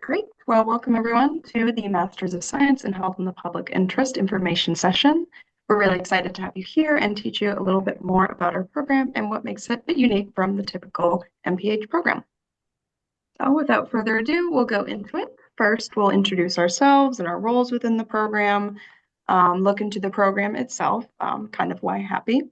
Great. Well, welcome everyone to the Masters of Science in Health and the Public Interest information session. We're really excited to have you here and teach you a little bit more about our program and what makes it a bit unique from the typical MPH program. So without further ado, we'll go into it. First, we'll introduce ourselves and our roles within the program, look into the program itself, kind of why happy,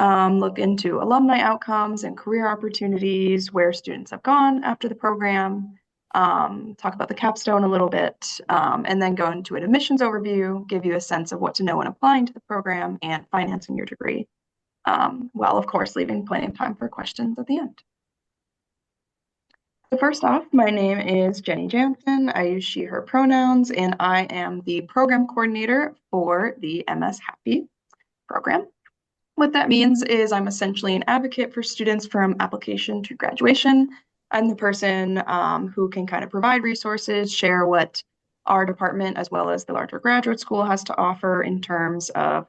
look into alumni outcomes and career opportunities, where students have gone after the program, talk about the capstone a little bit, and then go into an admissions overview, give you a sense of what to know when applying to the program and financing your degree, while of course leaving plenty of time for questions at the end. So first off, my name is Jenny Jansen. I use she, her pronouns, and I am the program coordinator for the MS Happy program. What that means is I'm essentially an advocate for students from application to graduation. I'm the person who can kind of provide resources, share what our department as well as the larger graduate school has to offer in terms of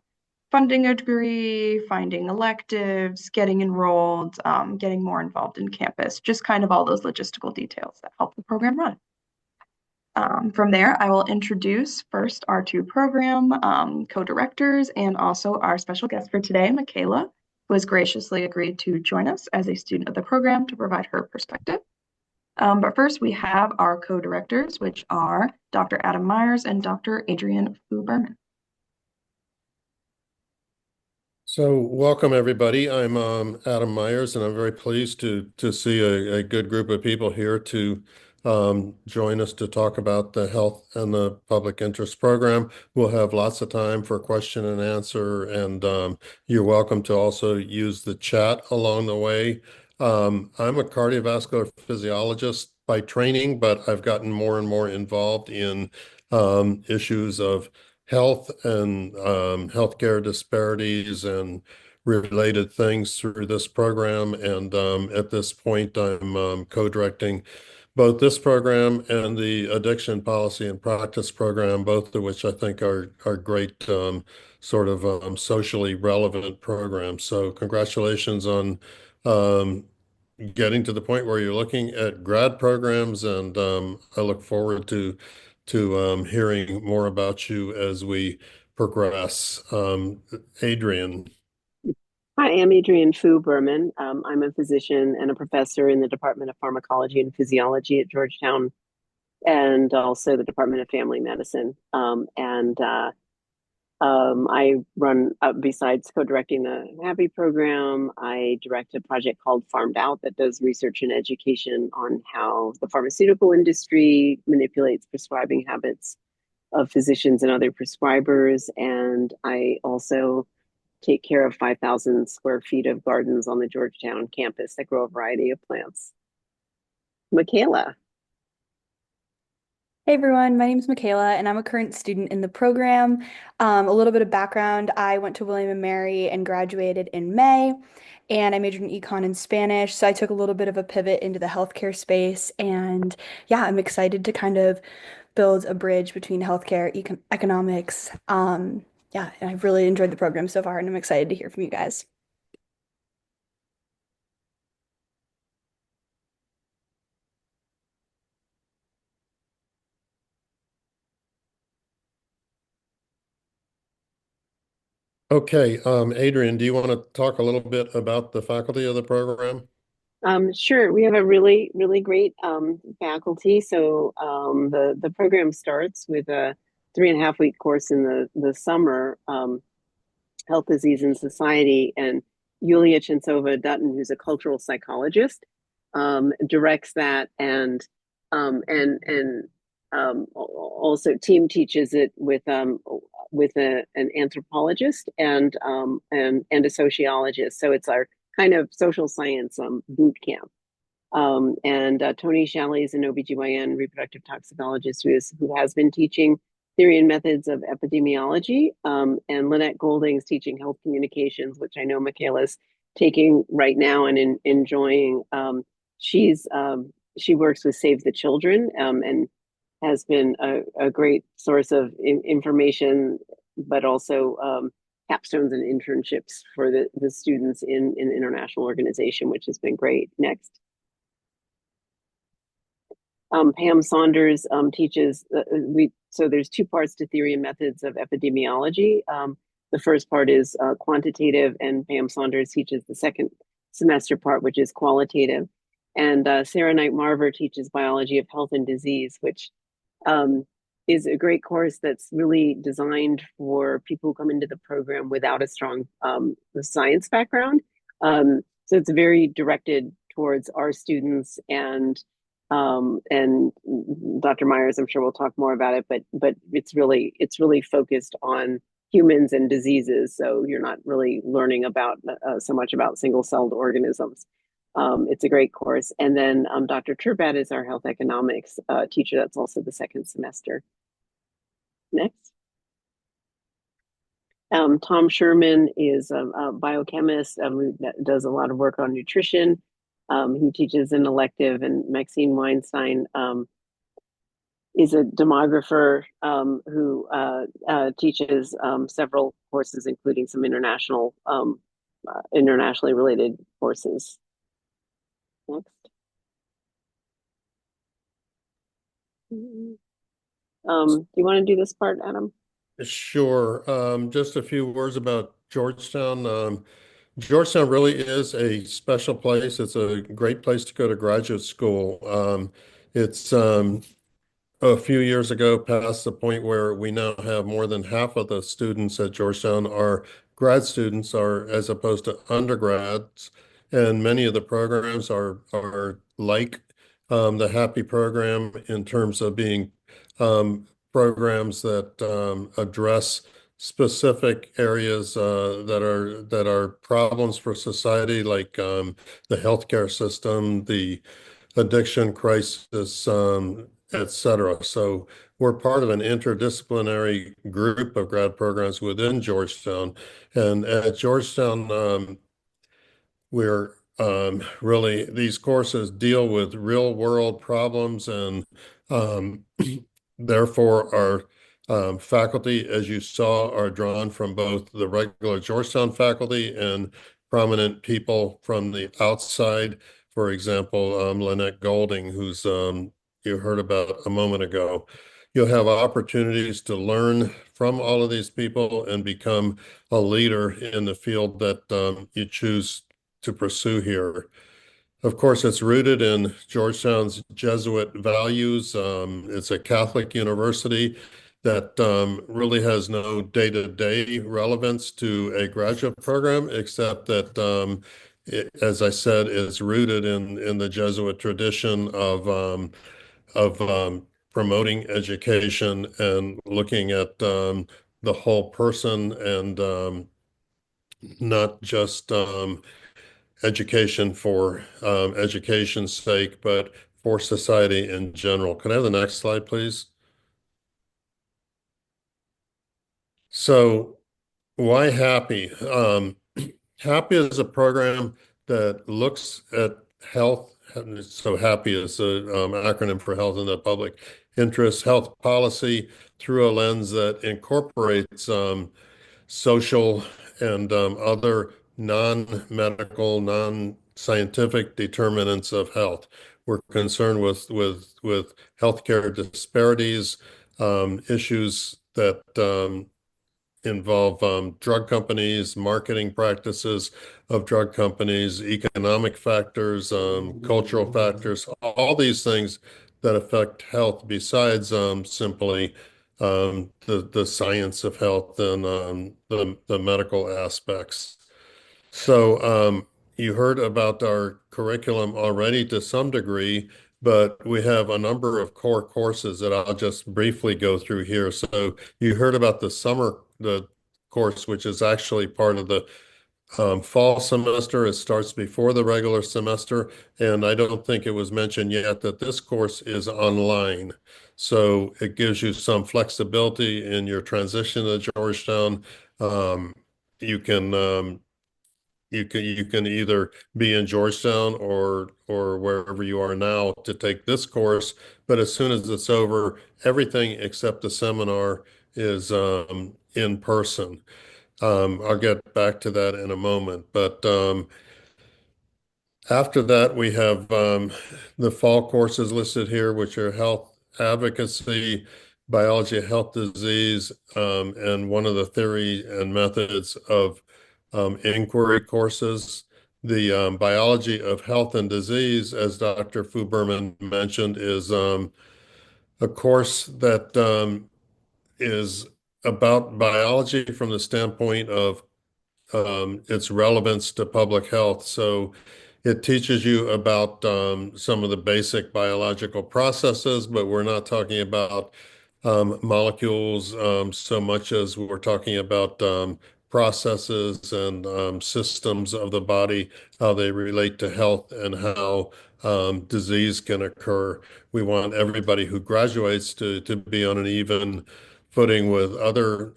funding a degree, finding electives, getting enrolled, getting more involved in campus, just kind of all those logistical details that help the program run. From there, I will introduce first our two program co-directors and also our special guest for today, Michaela, who has graciously agreed to join us as a student of the program to provide her perspective. But first, we have our co-directors, which are Dr. Adam Myers and Dr. Adrian Fu-Berman. So welcome everybody. I'm Adam Myers, and I'm very pleased to see a good group of people here to join us to talk about the health and the public interest program. We'll have lots of time for question and answer, and you're welcome to also use the chat along the way. I'm a cardiovascular physiologist by training, but I've gotten more and more involved in issues of health and healthcare disparities and related things through this program. And at this point, I'm co-directing both this program and the Addiction Policy and Practice program, both of which I think are great sort of socially relevant programs. So congratulations on getting to the point where you're looking at grad programs, and I look forward to hearing more about you as we progress. Adrian. Hi, I'm Adrian Fu-Berman. I'm a physician and a professor in the Department of Pharmacology and Physiology at Georgetown, and also the Department of Family Medicine. I run, besides co-directing the HAPPY program, I direct a project called Farmed Out that does research and education on how the pharmaceutical industry manipulates prescribing habits of physicians and other prescribers. And I also take care of 5,000 square feet of gardens on the Georgetown campus that grow a variety of plants. Michaela. Hey everyone, my name is Michaela and I'm a current student in the program. A little bit of background, I went to William & Mary and graduated in May, and I majored in econ and Spanish, so I took a little bit of a pivot into the healthcare space, and yeah, I'm excited to kind of build a bridge between healthcare, economics. Yeah, and I've really enjoyed the program so far and I'm excited to hear from you guys. Okay, Adrian, do you want to talk a little bit about the faculty of the program? Sure. We have a really, really great faculty. So the program starts with a 3.5 week course in the summer, Health, Disease, and Society. And Yulia Chentsova Dutton, who's a cultural psychologist, directs that, and also team teaches it with an anthropologist and a sociologist. So it's our kind of social science boot camp. Tony Shalley is an OBGYN reproductive toxicologist who has been teaching theory and methods of epidemiology. And Lynette Golding's teaching health communications, which I know Michaela's taking right now and enjoying. She works with Save the Children and has been a great source of information, but also capstones and internships for the students in international organization, which has been great. Next. Pam Saunders teaches so there's two parts to theory and methods of epidemiology. The first part is quantitative, and Pam Saunders teaches the second semester part, which is qualitative. And Sarah Knight Marver teaches biology of health and disease, which is a great course that's really designed for people who come into the program without a strong science background. So it's very directed towards our students, and Dr. Myers, I'm sure we'll talk more about it, but it's really focused on humans and diseases. So you're not really learning about so much about single-celled organisms. It's a great course. And then Dr. Turbat is our health economics teacher. That's also the second semester. Next. Tom Sherman is a biochemist who does a lot of work on nutrition. He teaches an elective, and Maxine Weinstein is a demographer who teaches several courses, including some internationally related courses. Next. Do you want to do this part, Adam? Sure. Just a few words about Georgetown. Georgetown really is a special place. It's a great place to go to graduate school. It's a few years ago past the point where we now have more than half of the students at Georgetown are grad students, are as opposed to undergrads, and many of the programs are like the Happy program in terms of being programs that address specific areas that are problems for society, like the healthcare system, the addiction crisis, etc. So we're part of an interdisciplinary group of grad programs within Georgetown, and at Georgetown, we're really, these courses deal with real world problems, and therefore our faculty, as you saw, are drawn from both the regular Georgetown faculty and prominent people from the outside. For example, Lynette Golding, who's you heard about a moment ago. You'll have opportunities to learn from all of these people and become a leader in the field that you choose to pursue here. Of course, it's rooted in Georgetown's Jesuit values. It's a Catholic university that really has no day-to-day relevance to a graduate program, except that, as I said, is rooted in the Jesuit tradition of promoting education and looking at the whole person, and not just education for education's sake, but for society in general. Can I have the next slide, please? So why Happy? Happy is a program that looks at health. So Happy is an acronym for health in the public interest, health policy through a lens that incorporates social and other non-medical, non-scientific determinants of health. We're concerned with healthcare disparities, issues that involve drug companies, marketing practices of drug companies, economic factors, cultural factors, all these things that affect health besides simply the science of health and the medical aspects. So you heard about our curriculum already to some degree, but we have a number of core courses that I'll just briefly go through here. So you heard about the course, which is actually part of the fall semester. It starts before the regular semester, and I don't think it was mentioned yet that this course is online. So it gives you some flexibility in your transition to Georgetown. You can you can either be in Georgetown or wherever you are now to take this course, but as soon as it's over, everything except the seminar is in person. I'll get back to that in a moment, but After that, we have the fall courses listed here, which are health advocacy, biology of health disease, and one of the theory and methods of inquiry courses. The biology of health and disease, as Dr. Fu Berman mentioned, is a course that is about biology from the standpoint of its relevance to public health. So it teaches you about some of the basic biological processes, but we're not talking about molecules so much as we're talking about processes and systems of the body, how they relate to health and how disease can occur. We want everybody who graduates to be on an even footing with other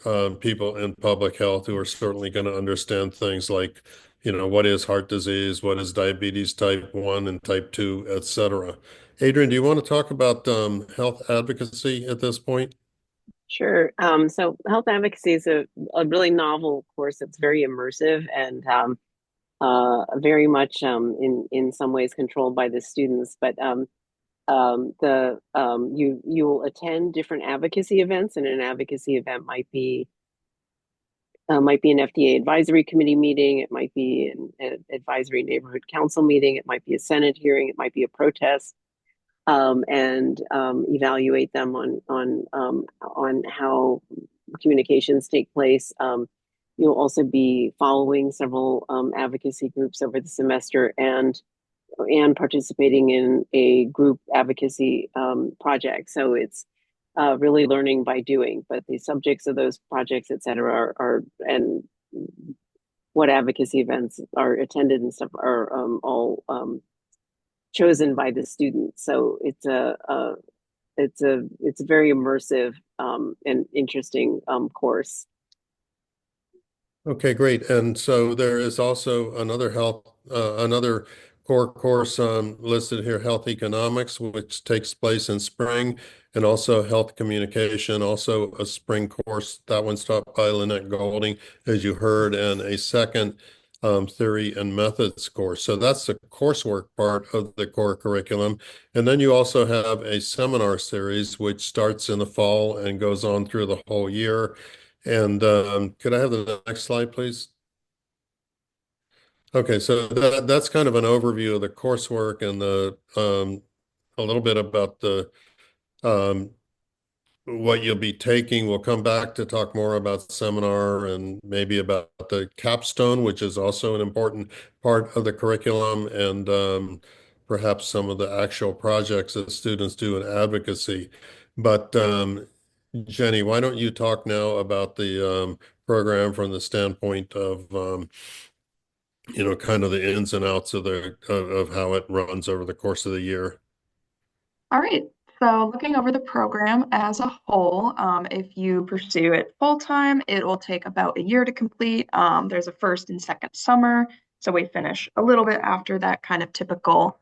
people in public health who are certainly going to understand things like, what is heart disease, what is diabetes type 1 and type 2, et cetera. Adrian, do you want to talk about health advocacy at this point? Sure. So health advocacy is a really novel course. It's very immersive and very much in some ways controlled by the students. But the you will attend different advocacy events, and an advocacy event might be an FDA advisory committee meeting, it might be an advisory neighborhood council meeting, it might be a Senate hearing, it might be a protest, and evaluate them on how communications take place. You'll also be following several advocacy groups over the semester and participating in a group advocacy project. So it's really learning by doing. But the subjects of those projects, et cetera, are and what advocacy events are attended and stuff are all chosen by the students. So it's a very immersive and interesting course. Okay, great. And so there is also another core course listed here, Health Economics, which takes place in spring, and also Health Communication, also a spring course. That one's taught by Lynette Golding, as you heard, and a second Theory and Methods course. So that's the coursework part of the core curriculum. And then you also have a seminar series, which starts in the fall and goes on through the whole year. And could I have the next slide, please? Okay, so that's kind of an overview of the coursework and a little bit about the um, what you'll be taking. We'll come back to talk more about seminar and maybe about the capstone, which is also an important part of the curriculum, and perhaps some of the actual projects that students do in advocacy. But Jenny, why don't you talk now about the program from the standpoint of kind of the ins and outs of how it runs over the course of the year. All right. So looking over the program as a whole, if you pursue it full time, it will take about a year to complete. There's a first and second summer, so we finish a little bit after that kind of typical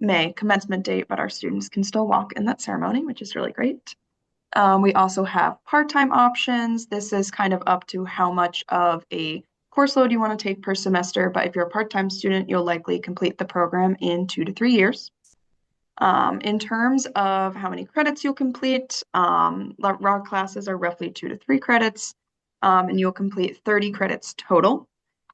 May commencement date, but our students can still walk in that ceremony, which is really great. We also have part-time options. This is kind of up to how much of a course load you want to take per semester, but if you're a part-time student, you'll likely complete the program in 2 to 3 years. In terms of how many credits you'll complete, raw classes are roughly 2 to 3 credits, and you'll complete 30 credits total.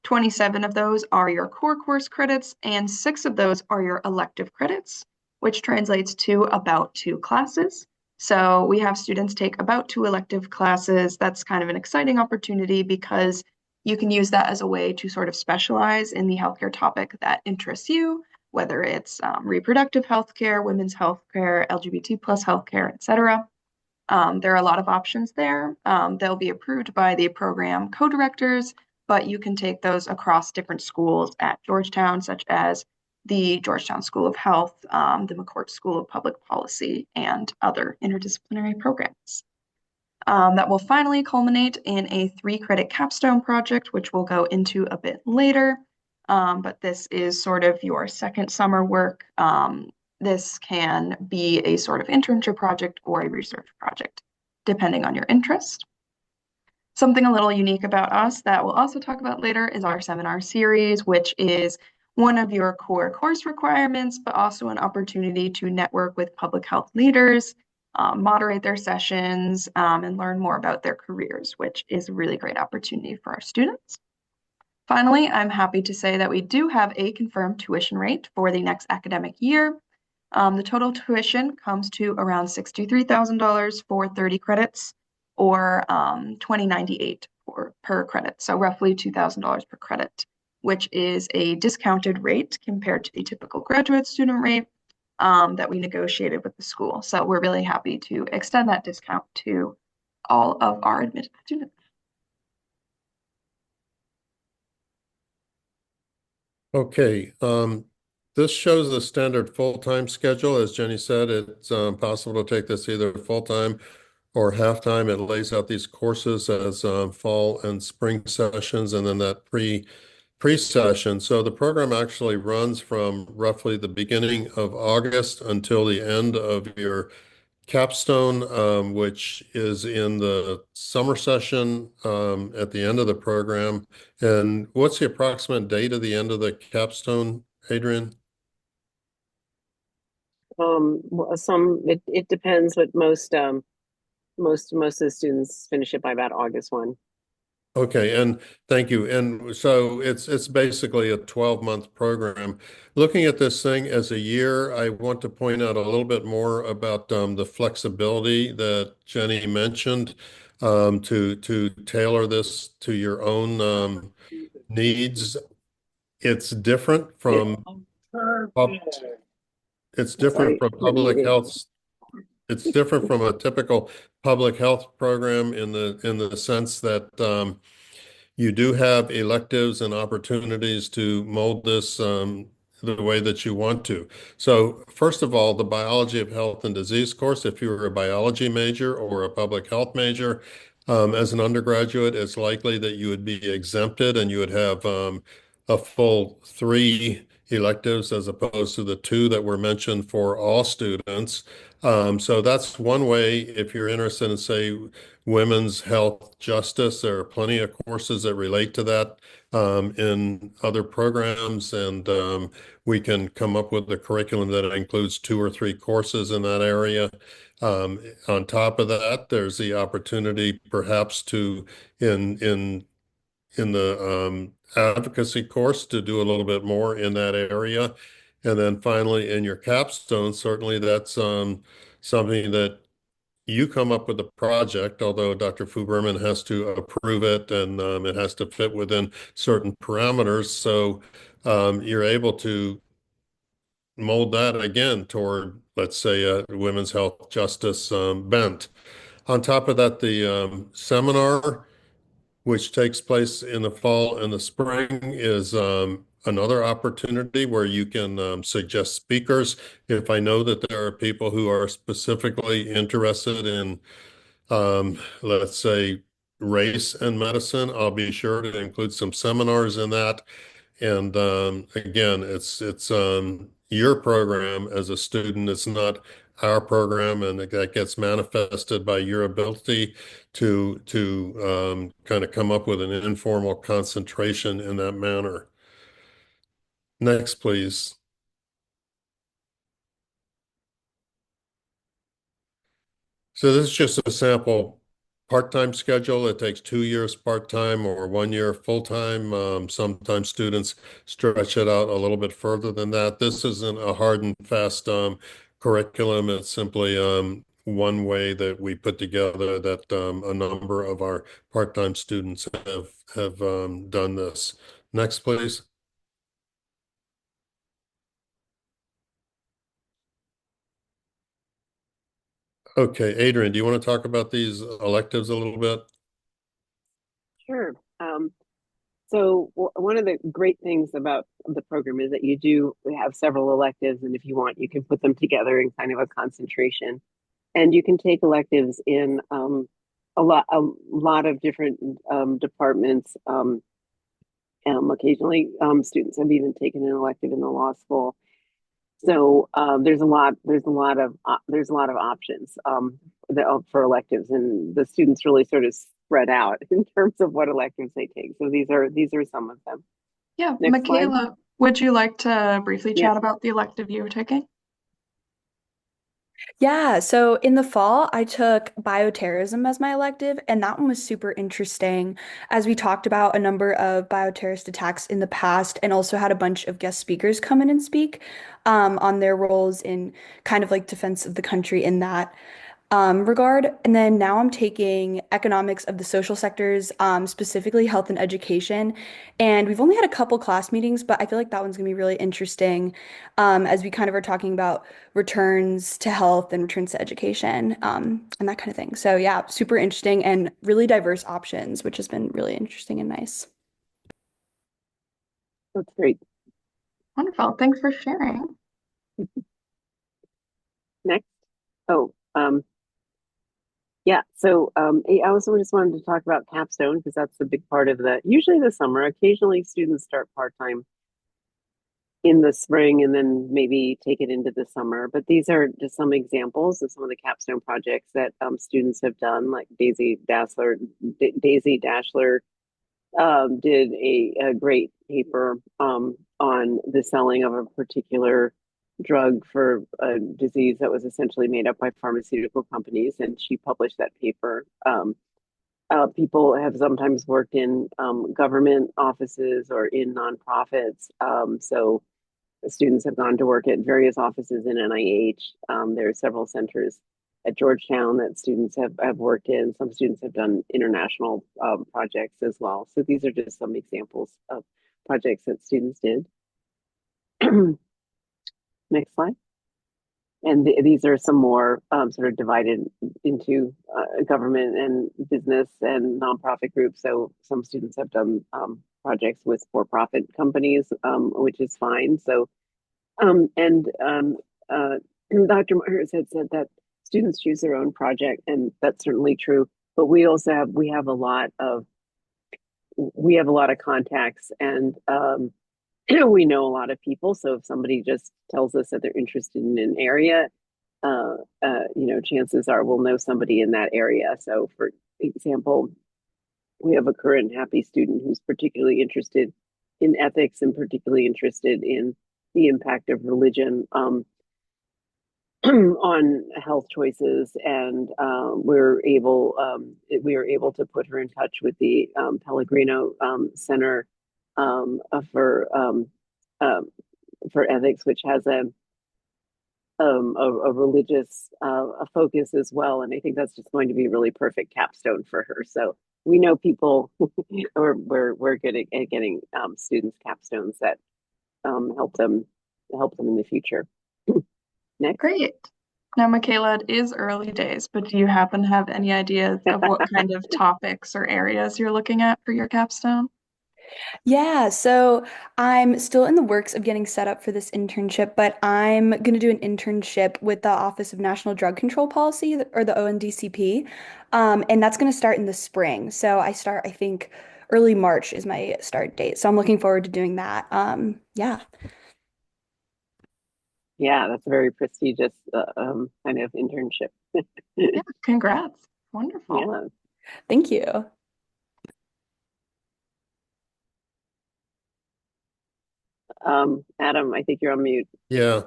27 of those are your core course credits, and 6 of those are your elective credits, which translates to about 2 classes. So we have students take about 2 elective classes. That's kind of an exciting opportunity because you can use that as a way to sort of specialize in the healthcare topic that interests you, whether it's reproductive healthcare, women's healthcare, LGBT plus healthcare, et cetera. There are a lot of options there. They'll be approved by the program co-directors, but you can take those across different schools at Georgetown, such as the Georgetown School of Health, the McCourt School of Public Policy, and other interdisciplinary programs. That will finally culminate in a 3-credit capstone project, which we'll go into a bit later. But this is sort of your second summer work. This can be a sort of internship project or a research project, depending on your interest. Something a little unique about us that we'll also talk about later is our seminar series, which is one of your core course requirements, but also an opportunity to network with public health leaders, moderate their sessions, and learn more about their careers, which is a really great opportunity for our students. Finally, I'm happy to say that we do have a confirmed tuition rate for the next academic year. The total tuition comes to around $63,000 for 30 credits, or $20.98 per credit, so roughly $2,000 per credit, which is a discounted rate compared to the typical graduate student rate that we negotiated with the school. So we're really happy to extend that discount to all of our admitted students. Okay, this shows the standard full-time schedule. As Jenny said, it's possible to take this either full-time or half-time. It lays out these courses as fall and spring sessions, and then that pre-session. So the program actually runs from roughly the beginning of August until the end of your capstone, which is in the summer session at the end of the program. And what's the approximate date of the end of the capstone, Adrian? Well, it depends, but most of the students finish it by about August 1. Okay, and thank you. And so it's basically a 12-month program. Looking at this thing as a year, I want to point out a little bit more about the flexibility that Jenny mentioned to tailor this to your own needs. It's different from it's different Sorry, from you're public muted. health. It's different from a typical public health program in the sense that you do have electives and opportunities to mold this the way that you want to. So first of all, the biology of health and disease course, if you were a biology major or a public health major, as an undergraduate, it's likely that you would be exempted and you would have a full 3 electives as opposed to the 2 that were mentioned for all students. So that's one way if you're interested in, say, women's health justice. There are plenty of courses that relate to that in other programs, and we can come up with a curriculum that includes 2 or 3 courses in that area. On top of that, there's the opportunity perhaps to in the advocacy course to do a little bit more in that area. And then finally, in your capstone, certainly that's something that you come up with a project, although Dr. Fuberman has to approve it and it has to fit within certain parameters. So you're able to mold that again toward, let's say, a women's health justice bent. On top of that, the seminar, which takes place in the fall and the spring, is another opportunity where you can suggest speakers. If I know that there are people who are specifically interested in, let's say, race and medicine, I'll be sure to include some seminars in that. And again, it's your program as a student. It's not our program, and that gets manifested by your ability to kind of come up with an informal concentration in that manner. Next, please. So this is just a sample part-time schedule. It takes 2 years part-time or 1 year full-time. Sometimes students stretch it out a little bit further than that. This isn't a hard and fast curriculum. It's simply one way that we put together that a number of our part-time students have done this. Next, please. Okay, Adrian, do you want to talk about these electives a little bit? Sure. So one of the great things about the program is that you do have several electives, and if you want, you can put them together in kind of a concentration. And you can take electives in a lot of different departments. Occasionally, students have even taken an elective in the law school. So there's a lot of options for electives, and the students really sort of spread out in terms of what electives they take. So these are some of them. Yeah, Next slide. Michaela, Would you like to briefly Yeah. chat about the elective you were taking? Yeah, so in the fall, I took bioterrorism as my elective, and that one was super interesting as we talked about a number of bioterrorist attacks in the past and also had a bunch of guest speakers come in and speak on their roles in kind of like defense of the country in that regard. And then now I'm taking economics of the social sectors, specifically health and education. And we've only had a couple class meetings, but I feel like that one's gonna be really interesting as we kind of are talking about returns to health and returns to education and that kind of thing. So yeah, super interesting and really diverse options, which has been really interesting and nice. That's great. Wonderful. Thanks for sharing. Next. Oh, yeah. So I also just wanted to talk about capstone because that's a big part of usually the summer. Occasionally students start part-time in the spring and then maybe take it into the summer. But these are just some examples of some of the capstone projects that students have done, like Daisy Dashler did a great paper on the selling of a particular drug for a disease that was essentially made up by pharmaceutical companies, and she published that paper. People have sometimes worked in government offices or in nonprofits. So students have gone to work at various offices in NIH. There are several centers at Georgetown that students have worked in. Some students have done international projects as well. So these are just some examples of projects that students did. Next slide. And these are some more sort of divided into government and business and nonprofit groups. So some students have done projects with for-profit companies, which is fine. So, Dr. Myers had said that students choose their own project, and that's certainly true. But we also have a lot of contacts, and we know a lot of people. So if somebody just tells us that they're interested in an area, chances are we'll know somebody in that area. So for example, we have a current happy student who's particularly interested in ethics and particularly interested in the impact of religion on health choices, and we were able to put her in touch with the Pellegrino Center for ethics, which has a religious a focus as well, and I think that's just going to be a really perfect capstone for her. So we know people, or we're good at getting students capstones that help them in the future. Next. Great. Now, Michaela, it is early days, but do you happen to have any ideas of what kind of topics or areas you're looking at for your capstone? Yeah, so I'm still in the works of getting set up for this internship, but I'm going to do an internship with the Office of National Drug Control Policy, or the ONDCP, and that's going to start in the spring. So I start, I think, early March is my start date. So I'm looking forward to doing that. Yeah. Yeah, that's a very prestigious kind of internship. Yeah, congrats. Wonderful. Yeah. Thank you. Adam, I think you're on mute. Yeah.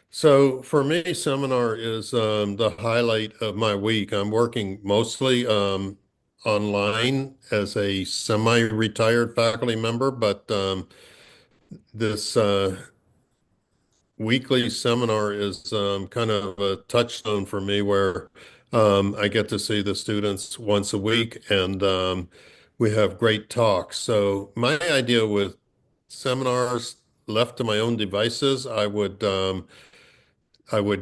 So for me, seminar is the highlight of my week. I'm working mostly online as a semi-retired faculty member, but this weekly seminar is kind of a touchstone for me where I get to see the students once a week, and we have great talks. So my idea with seminars, left to my own devices, I would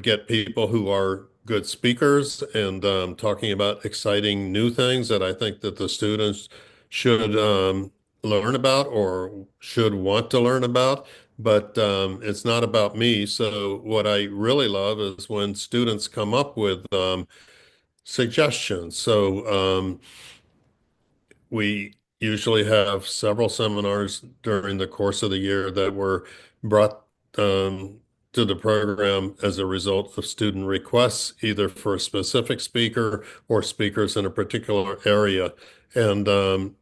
get people who are good speakers and talking about exciting new things that I think that the students should learn about or should want to learn about. But it's not about me. So what I really love is when students come up with suggestions. So we usually have several seminars during the course of the year that were brought to the program as a result of student requests, either for a specific speaker or speakers in a particular area. And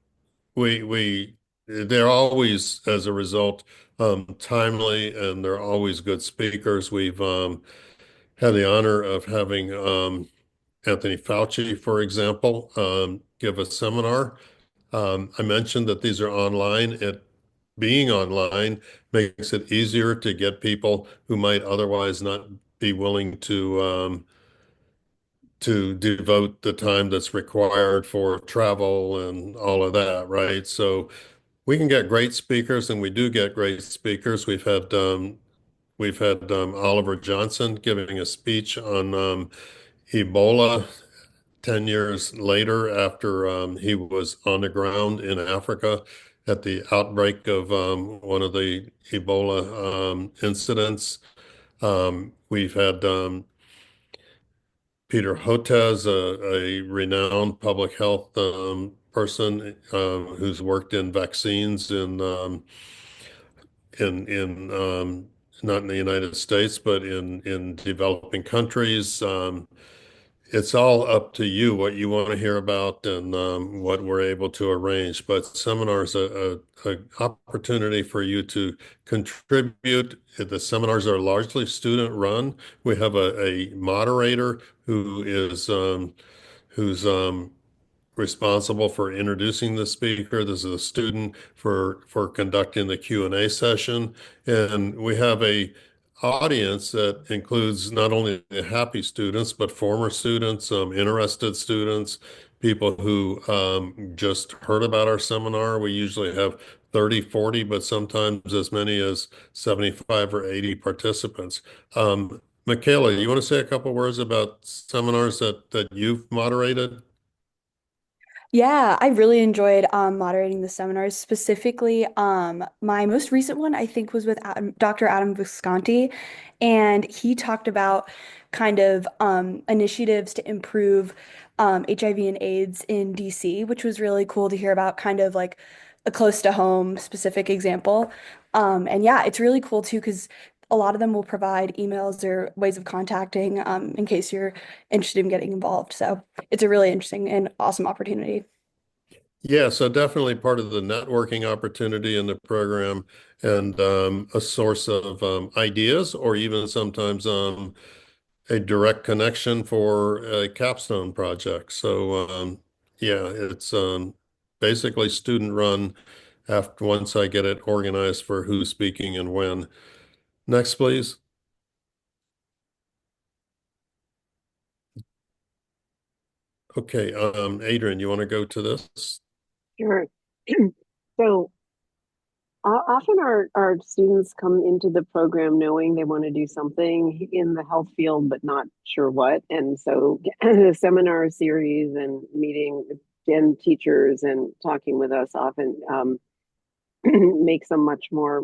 we they're always, as a result, timely, and they're always good speakers. We've had the honor of having Anthony Fauci, for example, give a seminar. I mentioned that these are online. It being online makes it easier to get people who might otherwise not be willing to devote the time that's required for travel and all of that, right? So we can get great speakers, and we do get great speakers. We've had Oliver Johnson giving a speech on Ebola 10 years later after he was on the ground in Africa at the outbreak of one of the Ebola incidents. We've had Peter Hotez, a renowned public health person who's worked in vaccines in not in the United States, but in developing countries. It's all up to you what you want to hear about and what we're able to arrange. But seminars are a opportunity for you to contribute. The seminars are largely student run. We have a moderator who's responsible for introducing the speaker. This is a student for conducting the Q&A session. And we have a audience that includes not only the happy students, but former students, interested students, people who just heard about our seminar. We usually have 30, 40, but sometimes as many as 75 or 80 participants. Michaela, you want to say a couple words about seminars that you've moderated? Yeah, I really enjoyed moderating the seminars. Specifically, my most recent one I think was with Dr. Adam Visconti, and he talked about kind of initiatives to improve HIV and AIDS in DC, which was really cool to hear about, kind of like a close to home specific example. And yeah, it's really cool too because a lot of them will provide emails or ways of contacting in case you're interested in getting involved. So it's a really interesting and awesome opportunity. Yeah, so definitely part of the networking opportunity in the program and a source of ideas or even sometimes a direct connection for a capstone project. So yeah, it's basically student run after once I get it organized for who's speaking and when. Next, please. Okay, Adrian, you want to go to this? Sure. So often our students come into the program knowing they want to do something in the health field, but not sure what. And so the seminar series and meeting Gen teachers and talking with us often makes them much more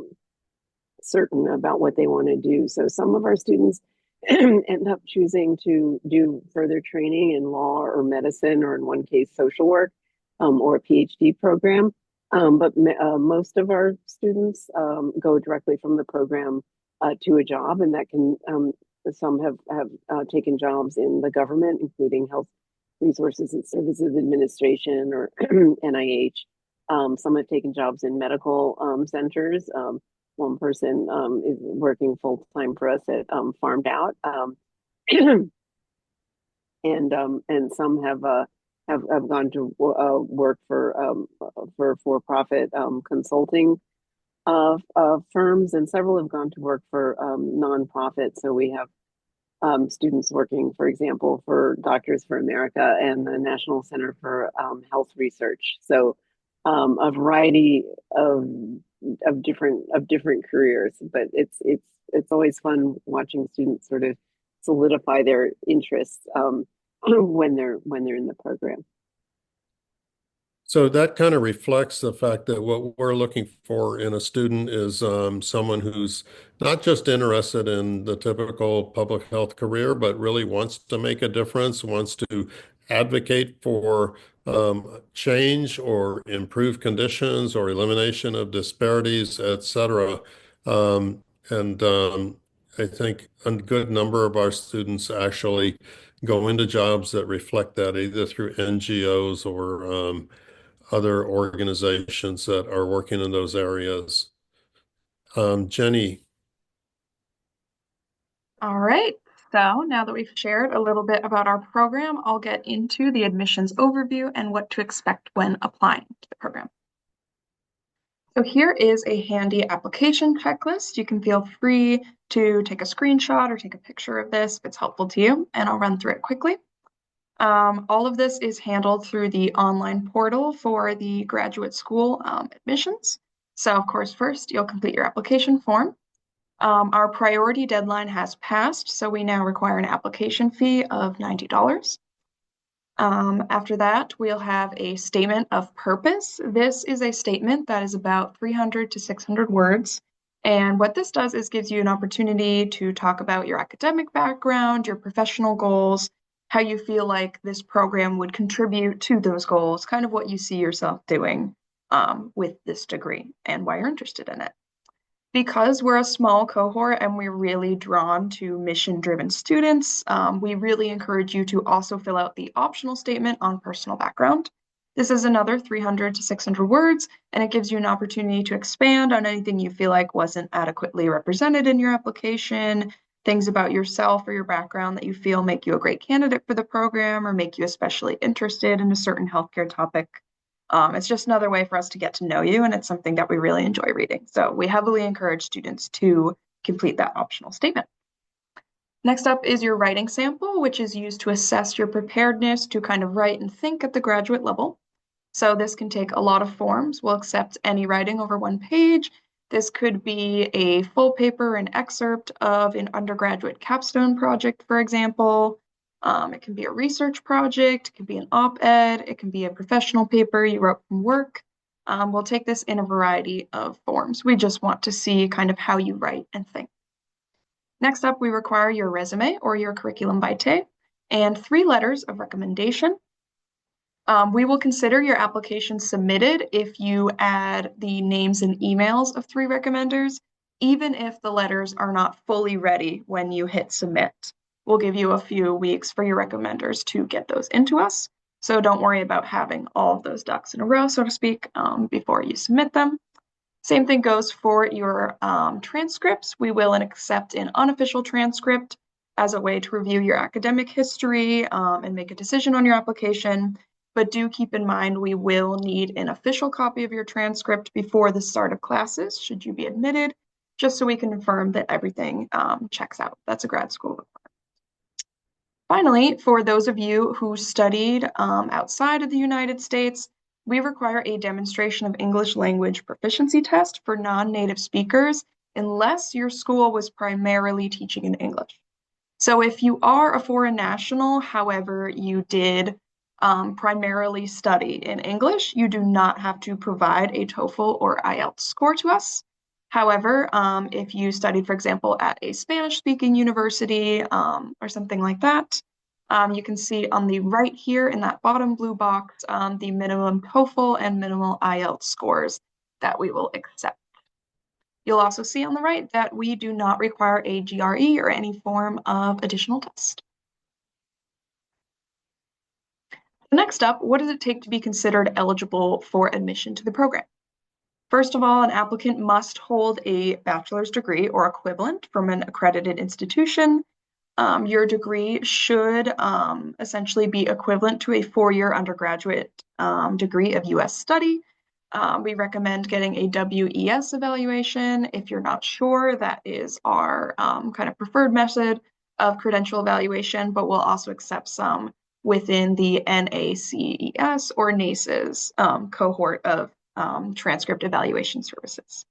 certain about what they want to do. So some of our students end up choosing to do further training in law or medicine, or in one case, social work, or a PhD program. But most of our students go directly from the program to a job, and that can some have taken jobs in the government, including Health Resources and Services Administration or NIH. Some have taken jobs in medical centers. One person is working full time for us at Farmed Out, and some have gone to work for profit consulting firms, and several have gone to work for nonprofits. So we have students working, for example, for Doctors for America and the National Center for Health Research. So a variety of different careers, but it's always fun watching students sort of solidify their interests when they're in the program. So that kind of reflects the fact that what we're looking for in a student is someone who's not just interested in the typical public health career, but really wants to make a difference, wants to advocate for change or improve conditions or elimination of disparities, et cetera. And I think a good number of our students actually go into jobs that reflect that either through NGOs or other organizations that are working in those areas. Jenny. All right. So now that we've shared a little bit about our program, I'll get into the admissions overview and what to expect when applying to the program. So here is a handy application checklist. You can feel free to take a screenshot or take a picture of this if it's helpful to you, and I'll run through it quickly. All of this is handled through the online portal for the graduate school admissions. So of course, first you'll complete your application form. Our priority deadline has passed, so we now require an application fee of $90. After that, we'll have a statement of purpose. This is a statement that is about 300 to 600 words. And what this does is gives you an opportunity to talk about your academic background, your professional goals, how you feel like this program would contribute to those goals, kind of what you see yourself doing with this degree and why you're interested in it. Because we're a small cohort and we're really drawn to mission-driven students, we really encourage you to also fill out the optional statement on personal background. This is another 300 to 600 words, and it gives you an opportunity to expand on anything you feel like wasn't adequately represented in your application, things about yourself or your background that you feel make you a great candidate for the program or make you especially interested in a certain healthcare topic. It's just another way for us to get to know you, and it's something that we really enjoy reading. So we heavily encourage students to complete that optional statement. Next up is your writing sample, which is used to assess your preparedness to kind of write and think at the graduate level. So this can take a lot of forms. We'll accept any writing over 1 page. This could be a full paper, an excerpt of an undergraduate capstone project, for example. It can be a research project, it can be an op-ed, it can be a professional paper you wrote from work. We'll take this in a variety of forms. We just want to see kind of how you write and think. Next up, we require your resume or your curriculum vitae and 3 letters of recommendation. We will consider your application submitted if you add the names and emails of 3 recommenders, even if the letters are not fully ready when you hit submit. We'll give you a few weeks for your recommenders to get those into us. So don't worry about having all of those ducks in a row, so to speak, before you submit them. Same thing goes for your transcripts. We will accept an unofficial transcript as a way to review your academic history and make a decision on your application. But do keep in mind we will need an official copy of your transcript before the start of classes, should you be admitted, just so we can confirm that everything checks out. That's a grad school requirement. Finally, for those of you who studied outside of the United States, we require a demonstration of English language proficiency test for non-native speakers unless your school was primarily teaching in English. So if you are a foreign national, however, you did primarily study in English, you do not have to provide a TOEFL or IELTS score to us. However, if you studied, for example, at a Spanish-speaking university or something like that, you can see on the right here in that bottom blue box the minimum TOEFL and minimal IELTS scores that we will accept. You'll also see on the right that we do not require a GRE or any form of additional test. Next up, what does it take to be considered eligible for admission to the program? First of all, an applicant must hold a bachelor's degree or equivalent from an accredited institution. Your degree should essentially be equivalent to a 4-year undergraduate degree of U.S. study. We recommend getting a WES evaluation. If you're not sure, that is our kind of preferred method of credential evaluation, but we'll also accept some within the NACES or NACES cohort of transcript evaluation services.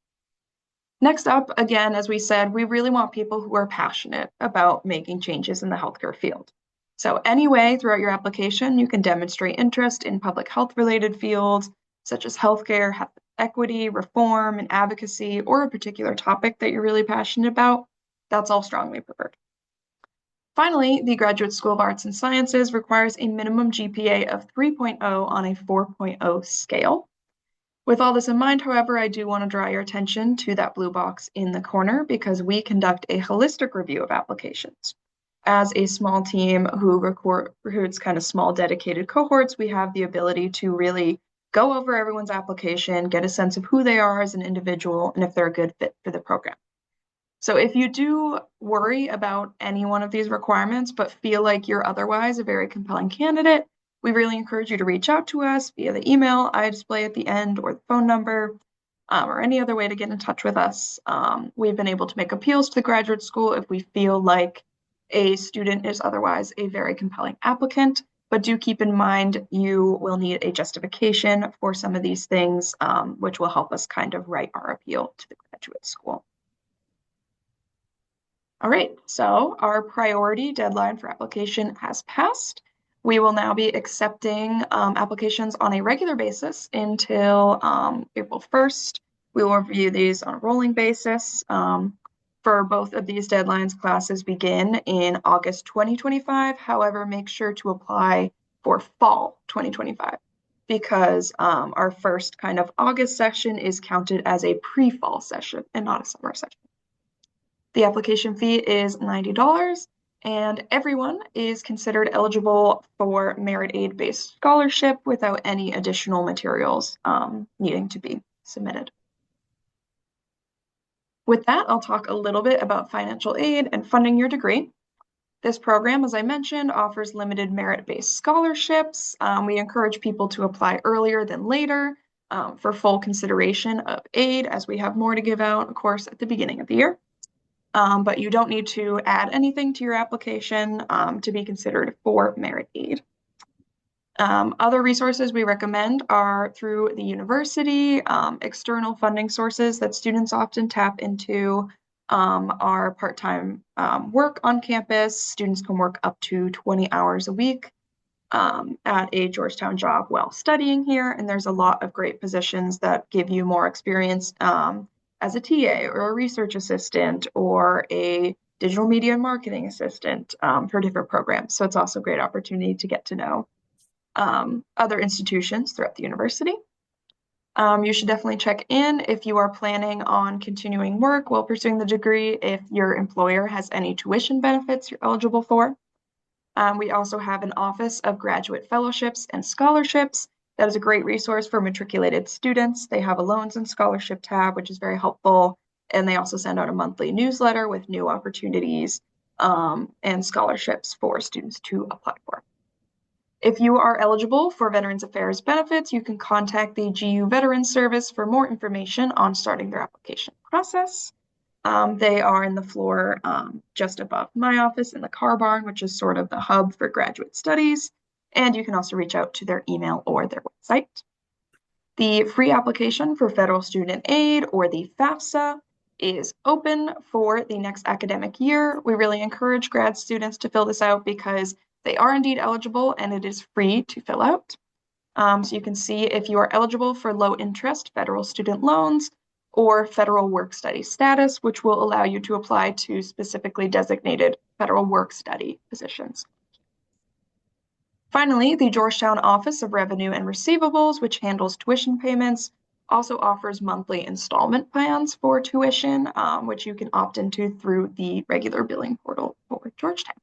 Next up, again, as we said, we really want people who are passionate about making changes in the healthcare field. So anyway, throughout your application, you can demonstrate interest in public health related fields such as healthcare, health equity, reform, and advocacy, or a particular topic that you're really passionate about. That's all strongly preferred. Finally, the Graduate School of Arts and Sciences requires a minimum GPA of 3.0 on a 4.0 scale. With all this in mind, however, I do want to draw your attention to that blue box in the corner because we conduct a holistic review of applications. As a small team who recruits kind of small dedicated cohorts, we have the ability to really go over everyone's application, get a sense of who they are as an individual and if they're a good fit for the program. So if you do worry about any one of these requirements, but feel like you're otherwise a very compelling candidate, we really encourage you to reach out to us via the email I display at the end or the phone number, or any other way to get in touch with us. We've been able to make appeals to the graduate school if we feel like a student is otherwise a very compelling applicant, but do keep in mind you will need a justification for some of these things, which will help us kind of write our appeal to the graduate school. All right, so our priority deadline for application has passed. We will now be accepting applications on a regular basis until April 1st. We will review these on a rolling basis. For both of these deadlines, classes begin in August 2025. However, make sure to apply for fall 2025 because our first kind of August session is counted as a pre-fall session and not a summer session. The application fee is $90, and everyone is considered eligible for merit aid-based scholarship without any additional materials needing to be submitted. With that, I'll talk a little bit about financial aid and funding your degree. This program, as I mentioned, offers limited merit-based scholarships. We encourage people to apply earlier than later for full consideration of aid, as we have more to give out, of course, at the beginning of the year. But you don't need to add anything to your application to be considered for merit aid. Other resources we recommend are through the university. External funding sources that students often tap into are part-time work on campus. Students can work up to 20 hours a week at a Georgetown job while studying here, and there's a lot of great positions that give you more experience as a TA or a research assistant or a digital media and marketing assistant for different programs. So it's also a great opportunity to get to know other institutions throughout the university. You should definitely check in if you are planning on continuing work while pursuing the degree, if your employer has any tuition benefits you're eligible for. We also have an Office of Graduate Fellowships and Scholarships. That is a great resource for matriculated students. They have a loans and scholarship tab, which is very helpful. And they also send out a monthly newsletter with new opportunities and scholarships for students to apply for. If you are eligible for Veterans Affairs benefits, you can contact the GU Veterans Service for more information on starting their application process. They are in the floor just above my office in the car barn, which is sort of the hub for graduate studies. And you can also reach out to their email or their website. The free application for federal student aid, or the FAFSA, is open for the next academic year. We really encourage grad students to fill this out because they are indeed eligible and it is free to fill out. So you can see if you are eligible for low interest federal student loans or federal work study status, which will allow you to apply to specifically designated federal work study positions. Finally, the Georgetown Office of Revenue and Receivables, which handles tuition payments, also offers monthly installment plans for tuition, which you can opt into through the regular billing portal for Georgetown.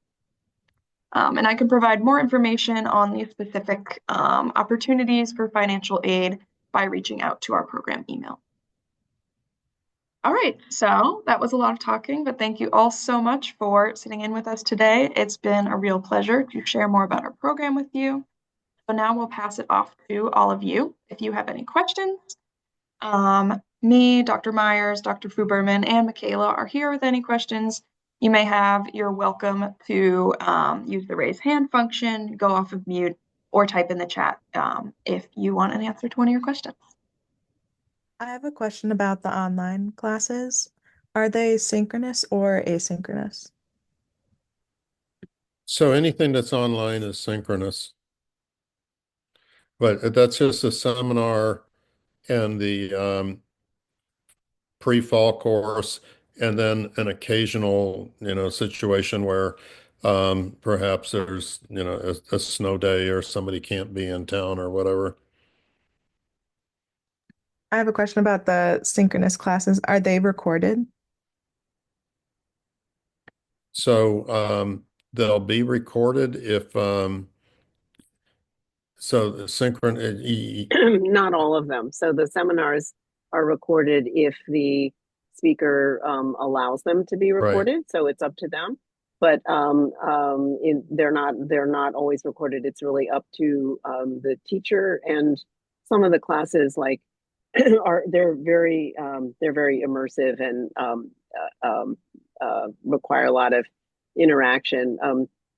And I can provide more information on the specific opportunities for financial aid by reaching out to our program email. All right, so that was a lot of talking, but thank you all so much for sitting in with us today. It's been a real pleasure to share more about our program with you. So now we'll pass it off to all of you. If you have any questions, me, Dr. Myers, Dr. Fuberman, and Michaela are here with any questions you may have. You're welcome to use the raise hand function, go off of mute, or type in the chat if you want an answer to one of your questions. I have a question about the online classes. Are they synchronous or asynchronous? So anything that's online is synchronous. But that's just a seminar and the pre-fall course, and then an occasional, situation where perhaps there's, a snow day or somebody can't be in town or whatever. I have a question about the synchronous classes. Are they recorded? So they'll be recorded if So the Not all of them. So the seminars are recorded if the speaker allows them to be right. recorded. So it's up to them. But they're not always recorded. It's really up to the teacher, and some of the classes like they're very immersive and require a lot of interaction.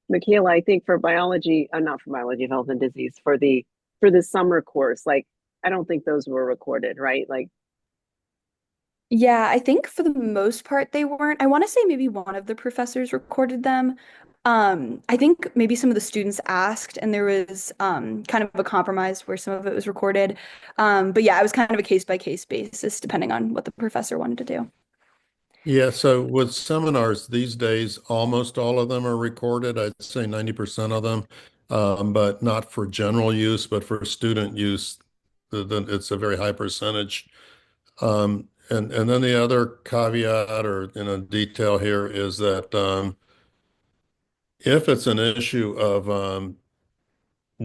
Michaela, I think for biology, not for biology of health and disease, for the summer course, like I don't think those were recorded, right? Like, Yeah, I think for the most part they weren't. I want to say maybe one of the professors recorded them. I think maybe some of the students asked, and there was kind of a compromise where some of it was recorded. But yeah, it was kind of a case by case basis, depending on what the professor wanted to do. Yeah, so with seminars these days, almost all of them are recorded. I'd say 90% of them, but not for general use, but for student use, it's a very high percentage. And then the other caveat or detail here is that if it's an issue of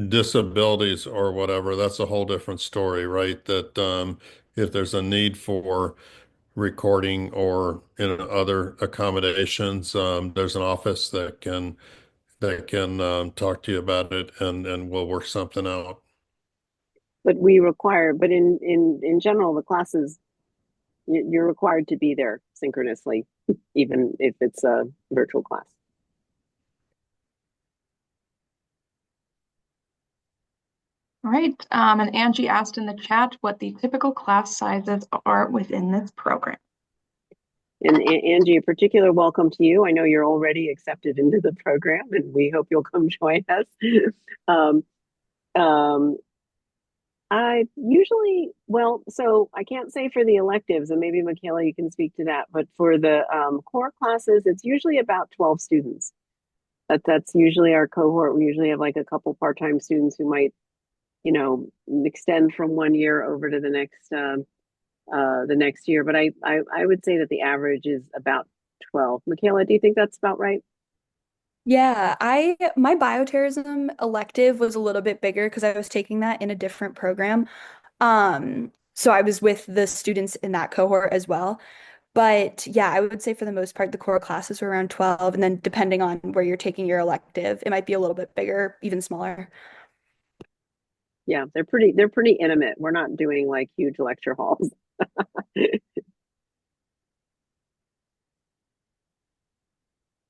disabilities or whatever, that's a whole different story, right? That if there's a need for recording or other accommodations, there's an office that can talk to you about it and we'll work something out. but but in general, the classes you're required to be there synchronously, even if it's a virtual class. All right, and Angie asked in the chat what the typical class sizes are within this program. And Angie, a particular welcome to you. I know you're already accepted into the program, and we hope you'll come join us. um, um, I usually, well, so I can't say for the electives, and maybe Michaela, you can speak to that, but for the core classes, it's usually about 12 students. That's usually our cohort. We usually have like a couple part-time students who might, extend from 1 year over to the next year. But I would say that the average is about 12. Michaela, do you think that's about right? Yeah, my bioterrorism elective was a little bit bigger because I was taking that in a different program. So I was with the students in that cohort as well. But yeah, I would say for the most part, the core classes were around 12. And then depending on where you're taking your elective, it might be a little bit bigger, even smaller. Yeah, they're pretty intimate. We're not doing like huge lecture halls.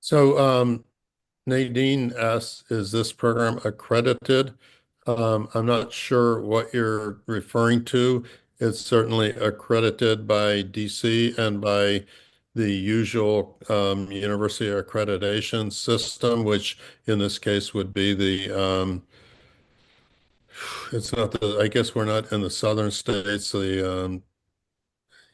So Nadine asks, is this program accredited? I'm not sure what you're referring to. It's certainly accredited by DC and by the usual university accreditation system, which in this case would be it's not I guess we're not in the southern states,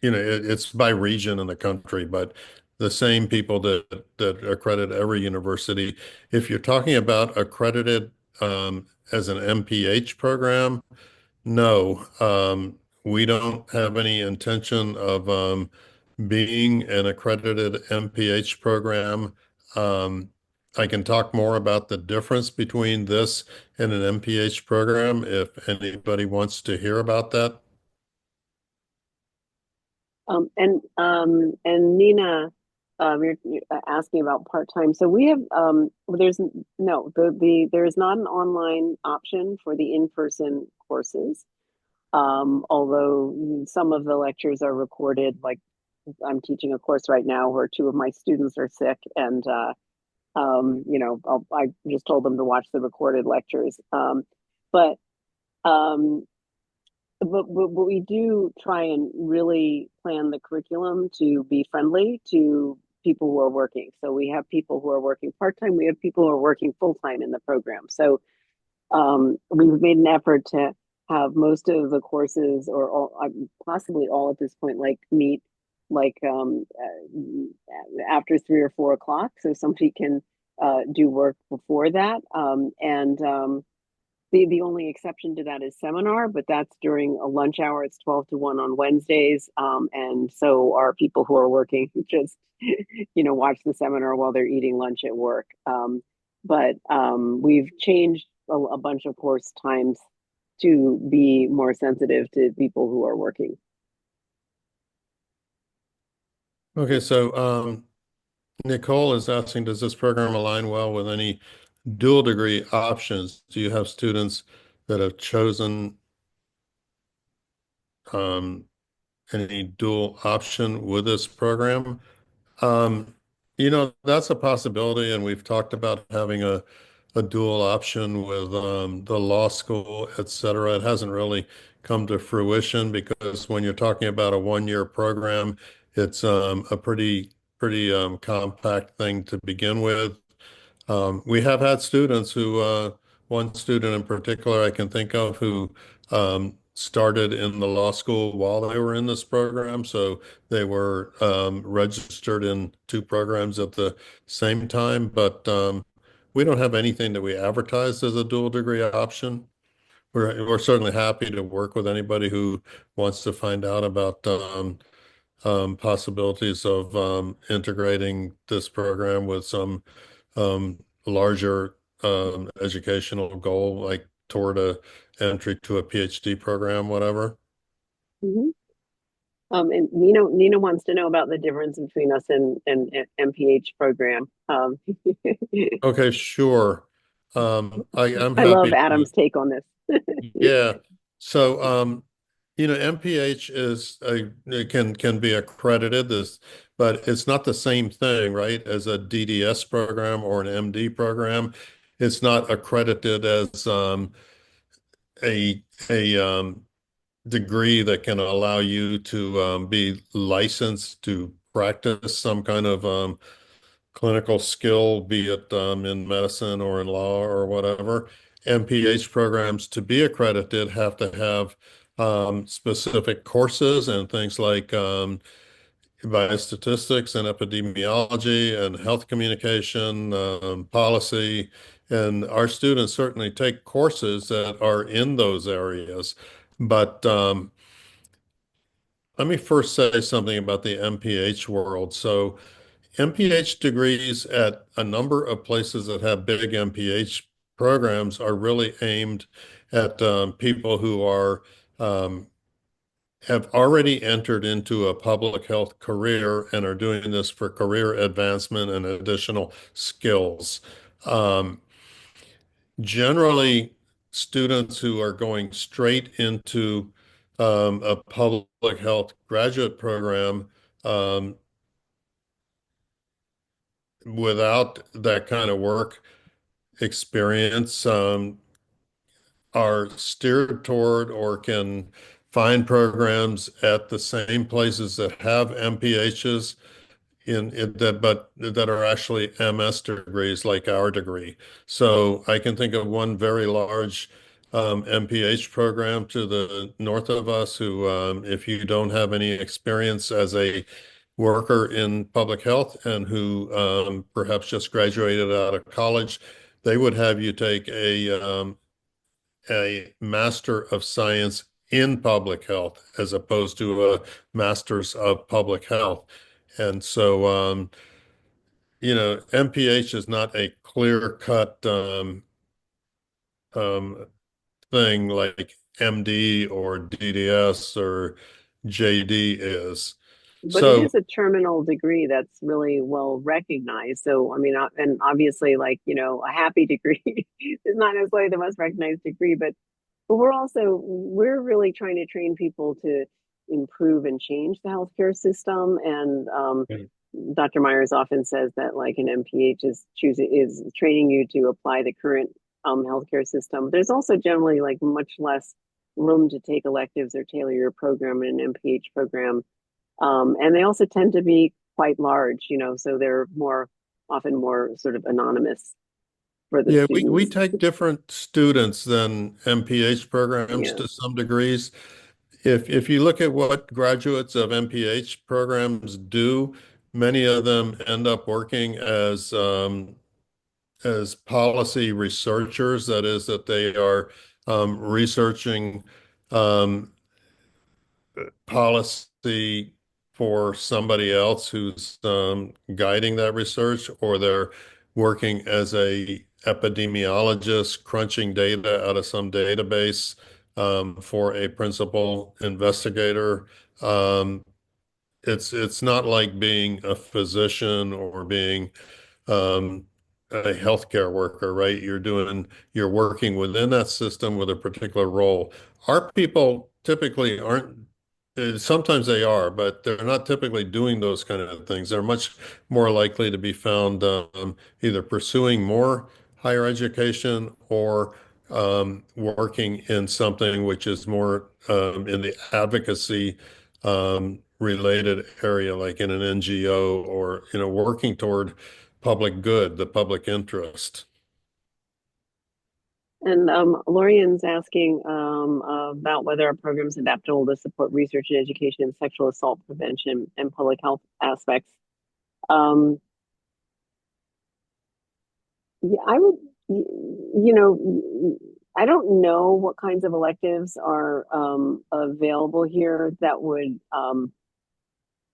it's by region in the country, but the same people that accredit every university. If you're talking about accredited as an MPH program, no, we don't have any intention of being an accredited MPH program. Um, I can talk more about the difference between this and an MPH program if anybody wants to hear about that. And Nina, you're asking about part-time. So we have there's no there is not an online option for the in-person courses. Although some of the lectures are recorded, like I'm teaching a course right now where two of my students are sick, and I just told them to watch the recorded lectures. But um, but we do try and really plan the curriculum to be friendly to people who are working. So we have people who are working part-time. We have people who are working full-time in the program. So we've made an effort to have most of the courses, or possibly all at this point, like meet like after 3 or 4 o'clock, so somebody can do work before that. And the only exception to that is seminar, but that's during a lunch hour. It's 12 to 1 on Wednesdays. And so our people who are working just, watch the seminar while they're eating lunch at work. But we've changed a bunch of course times to be more sensitive to people who are working. Okay, so Nicole is asking, does this program align well with any dual degree options? Do you have students that have chosen um, any dual option with this program? Um, that's a possibility, and we've talked about having a dual option with the law school, et cetera. It hasn't really come to fruition because when you're talking about a 1 year program, it's a pretty compact thing to begin with. We have had students who, one student in particular I can think of who started in the law school while they were in this program. So they were registered in two programs at the same time, but we don't have anything that we advertise as a dual degree option. We're certainly happy to work with anybody who wants to find out about possibilities of integrating this program with some larger educational goal, like toward a entry to a PhD program, whatever. Mhm. And Nina wants to know about the difference between us and MPH program. Okay, sure. I'm I love happy to. Adam's take on this. Yeah. So, MPH is it can be accredited this, but it's not the same thing, right, as a DDS program or an MD program. It's not accredited as a degree that can allow you to be licensed to practice some kind of clinical skill, be it in medicine or in law or whatever. MPH programs to be accredited have to have specific courses and things like biostatistics and epidemiology and health communication, policy. And our students certainly take courses that are in those areas. But let me first say something about the MPH world. So, MPH degrees at a number of places that have big MPH programs are really aimed at people who are have already entered into a public health career and are doing this for career advancement and additional skills. Um, Generally, students who are going straight into a public health graduate program um, without that kind of work experience are steered toward or can find programs at the same places that have MPHs in that, but that are actually MS degrees like our degree. So I can think of one very large MPH program to the north of us who, if you don't have any experience as a worker in public health and who perhaps just graduated out of college, they would have you take a Master of Science in Public Health as opposed to a Masters of Public Health. And so, MPH is not a clear-cut um, thing like MD or DDS or JD is. But it So, is a terminal degree that's really well recognized. So, I mean, and obviously, like, a happy degree is not necessarily the most recognized degree, but we're really trying to train people to improve and change the healthcare system. And Dr. Myers often says that like an MPH is training you to apply the current healthcare system. There's also generally like much less room to take electives or tailor your program in an MPH program. And they also tend to be quite large, so they're often more sort of anonymous for the yeah, we students. take different students than MPH programs Yeah. to some degrees. If you look at what graduates of MPH programs do, many of them end up working as policy researchers. That is, that they are researching um, policy for somebody else who's guiding that research, or they're working as a epidemiologist, crunching data out of some database for a principal investigator. It's not like being a physician or being um, a healthcare worker, right? You're working within that system with a particular role. Our people typically aren't, sometimes they are, but they're not typically doing those kind of things. They're much more likely to be found either pursuing more higher education or working in something which is more in the advocacy related area, like in an NGO or, working toward public good, the public interest. And Lorian's asking about whether our program's adaptable to support research and education in sexual assault prevention and public health aspects. Yeah, I would, I don't know what kinds of electives are available here that would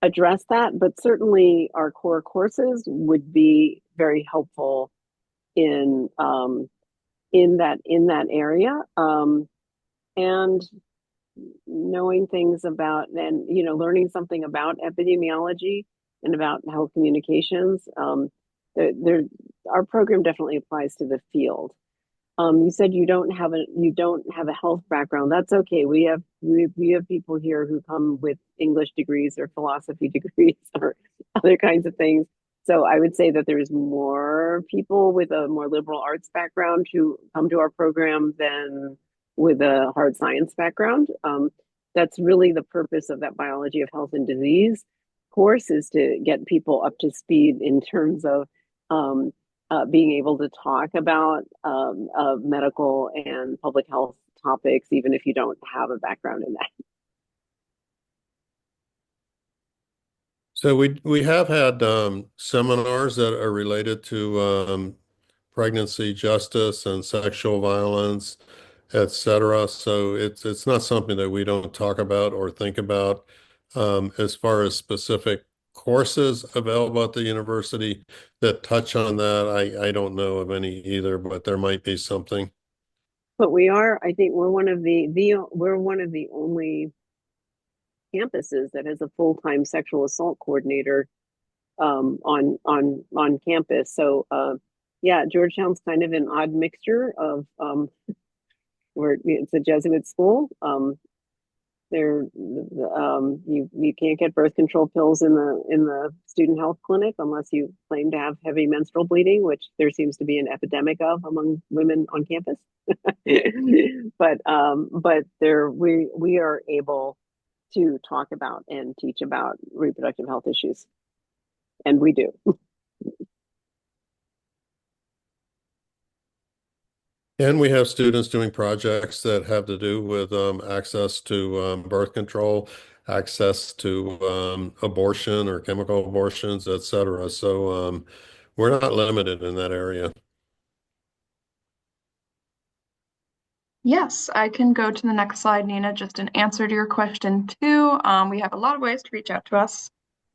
address that, but certainly our core courses would be very helpful in that area, and knowing things about, and learning something about epidemiology and about health communications. Our program definitely applies to the field. You said you don't have a health background. That's okay. We have people here who come with English degrees or philosophy degrees or other kinds of things. So I would say that there's more people with a more liberal arts background who come to our program than with a hard science background. That's really the purpose of that biology of health and disease course, is to get people up to speed in terms of being able to talk about medical and public health topics, even if you don't have a background in that. So we have had seminars that are related to pregnancy justice and sexual violence, etc. So it's not something that we don't talk about or think about. As far as specific courses available at the university that touch on that, I don't know of any either, but there might be something. But I think we're one of the only campuses that has a full-time sexual assault coordinator on campus. So yeah, Georgetown's kind of an odd mixture of where it's a Jesuit school. You can't get birth control pills in the student health clinic unless you claim to have heavy menstrual bleeding, which there seems to be an epidemic of among women on campus. But we are able to talk about and teach about reproductive health issues, and we do. And we have students doing projects that have to do with access to birth control, access to abortion or chemical abortions, etc. So we're not limited in that area. Yes, I can go to the next slide, Nina, just an answer to your question too. We have a lot of ways to reach out to us.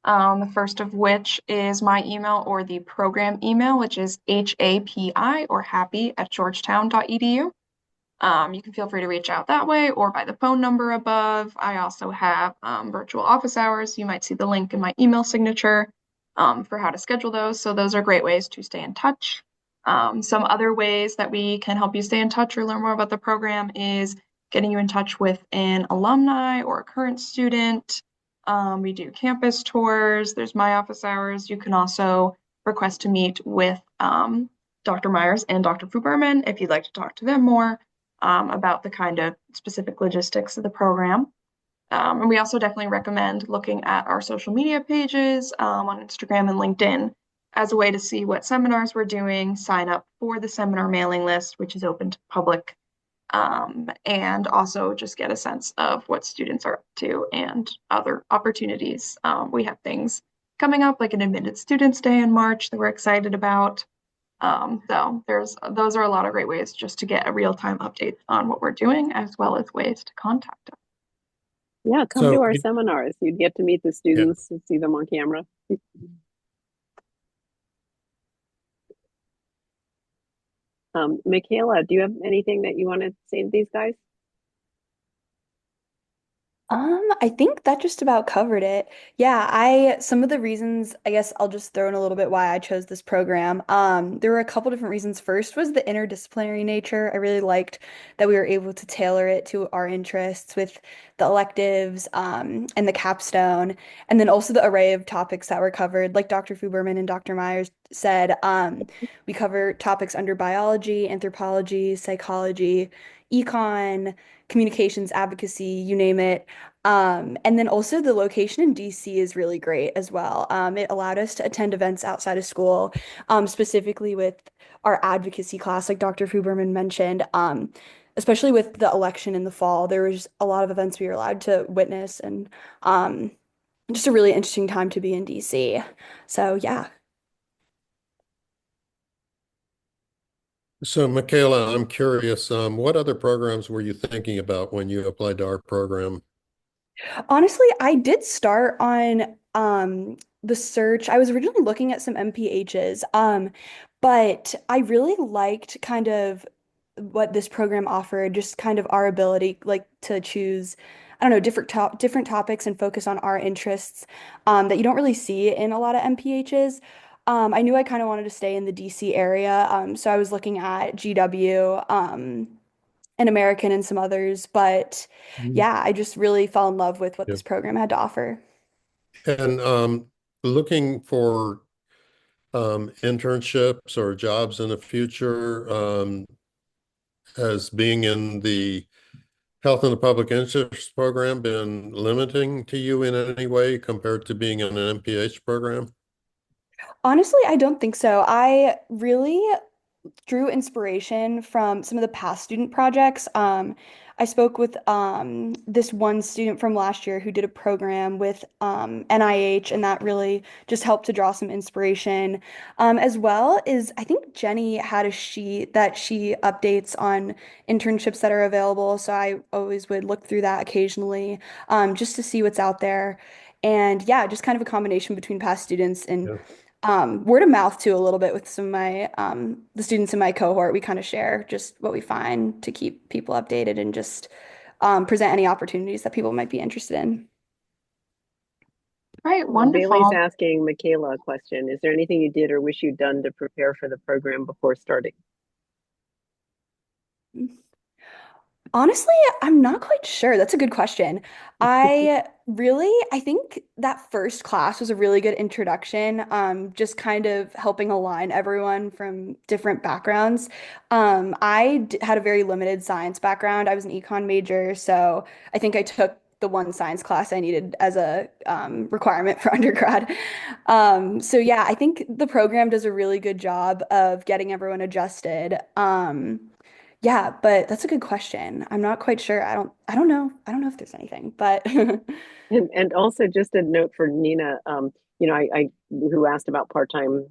The first of which is my email or the program email, which is HAPI or happy@georgetown.edu. You can feel free to reach out that way or by the phone number above. I also have virtual office hours. You might see the link in my email signature for how to schedule those. So those are great ways to stay in touch. Some other ways that we can help you stay in touch or learn more about the program is getting you in touch with an alumni or a current student. We do campus tours. There's my office hours. You can also request to meet with Dr. Myers and Dr. Fuberman if you'd like to talk to them more about the kind of specific logistics of the program. And we also definitely recommend looking at our social media pages on Instagram and LinkedIn as a way to see what seminars we're doing, sign up for the seminar mailing list, which is open to public, and also just get a sense of what students are up to and other opportunities. We have things coming up like an Admitted Students Day in March that we're excited about. So those are a lot of great ways just to get a real-time update on what we're doing, as well as ways to contact us. Yeah, come to our seminars. You'd get to meet the students and see them on camera. Michaela, do you have anything that you want to say to these guys? I think that just about covered it. Yeah, some of the reasons, I guess I'll just throw in a little bit why I chose this program. There were a couple different reasons. First was the interdisciplinary nature. I really liked that we were able to tailor it to our interests with the electives, and the capstone, and then also the array of topics that were covered. Like Dr. Fuberman and Dr. Myers said, we cover topics under biology, anthropology, psychology, econ, communications, advocacy, you name it. And then also the location in DC is really great as well. It allowed us to attend events outside of school, specifically with our advocacy class, like Dr. Huberman mentioned. Especially with the election in the fall, there was a lot of events we were allowed to witness, and just a really interesting time to be in DC. So yeah. So, Michaela, I'm curious, what other programs were you thinking about when you applied to our program? Honestly, I did start on the search. I was originally looking at some MPHs, but I really liked kind of what this program offered, just kind of our ability like to choose, I don't know, different topics and focus on our interests, that you don't really see in a lot of MPHs. I knew I kind of wanted to stay in the DC area, so I was looking at GW, an American and some others. But Mhm. yeah, I just really fell in love with what Yeah. this program had to offer. And looking for internships or jobs in the future, has being in the health and the public interest program been limiting to you in any way compared to being in an MPH program? Honestly, I don't think so. I really drew inspiration from some of the past student projects. I spoke with this one student from last year who did a program with NIH, and that really just helped to draw some inspiration. As well as I think Jenny had a sheet that she updates on internships that are available. So I always would look through that occasionally, just to see what's out there. And yeah, just kind of a combination between past students and Yeah. word of mouth too, a little bit with some of my the students in my cohort. We kind of share just what we find to keep people updated and just present any opportunities that people might be interested in. Right, Bailey's wonderful. asking Michaela a question. Is there anything you did or wish you'd done to prepare for the program before starting? Honestly, I'm not quite sure. That's a good question. I think that first class was a really good introduction, just kind of helping align everyone from different backgrounds. Had a very limited science background. I was an econ major, so I think I took the one science class I needed as a requirement for undergrad. So yeah, I think the program does a really good job of getting everyone adjusted. Yeah, but that's a good question. I'm not quite sure. I don't know. I don't know if there's anything, but And also just a note for Nina, I who asked about part-time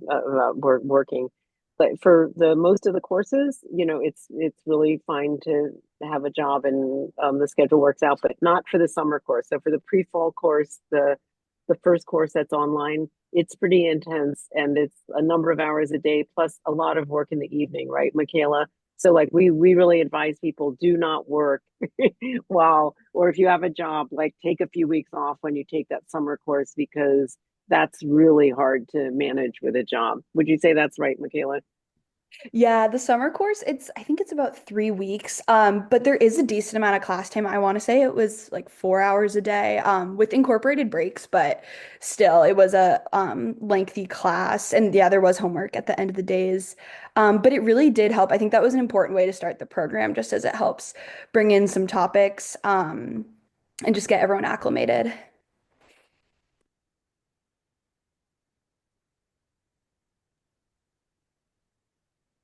working, but for the most of the courses, it's really fine to have a job and the schedule works out, but not for the summer course. So for the pre-fall course, the first course that's online, it's pretty intense and it's a number of hours a day plus a lot of work in the evening, right, Michaela? So like we really advise people do not work while, or if you have a job, like take a few weeks off when you take that summer course because that's really hard to manage with a job. Would you say that's right, Michaela? yeah, the summer course, I think it's about 3 weeks. But there is a decent amount of class time. I want to say it was like 4 hours a day, with incorporated breaks, but still it was a lengthy class. And yeah, there was homework at the end of the days. But it really did help. I think that was an important way to start the program, just as it helps bring in some topics, and just get everyone acclimated.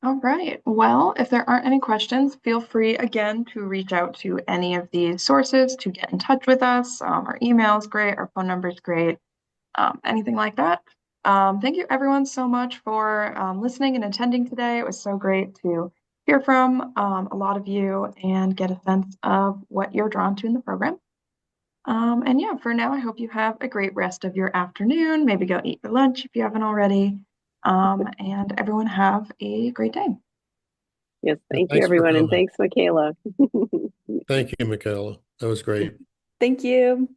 All right. Well, if there aren't any questions, feel free again to reach out to any of these sources to get in touch with us. Our email's great, our phone number's great, anything like that. Thank you everyone so much for listening and attending today. It was so great to hear from a lot of you and get a sense of what you're drawn to in the program. And yeah, for now, I hope you have a great rest of your afternoon. Maybe go eat your lunch if you haven't already. And everyone have a great day. Yes, thank you, Thanks for everyone, and coming. thanks, Michaela. Thank you, Michaela. That was great. Thank you.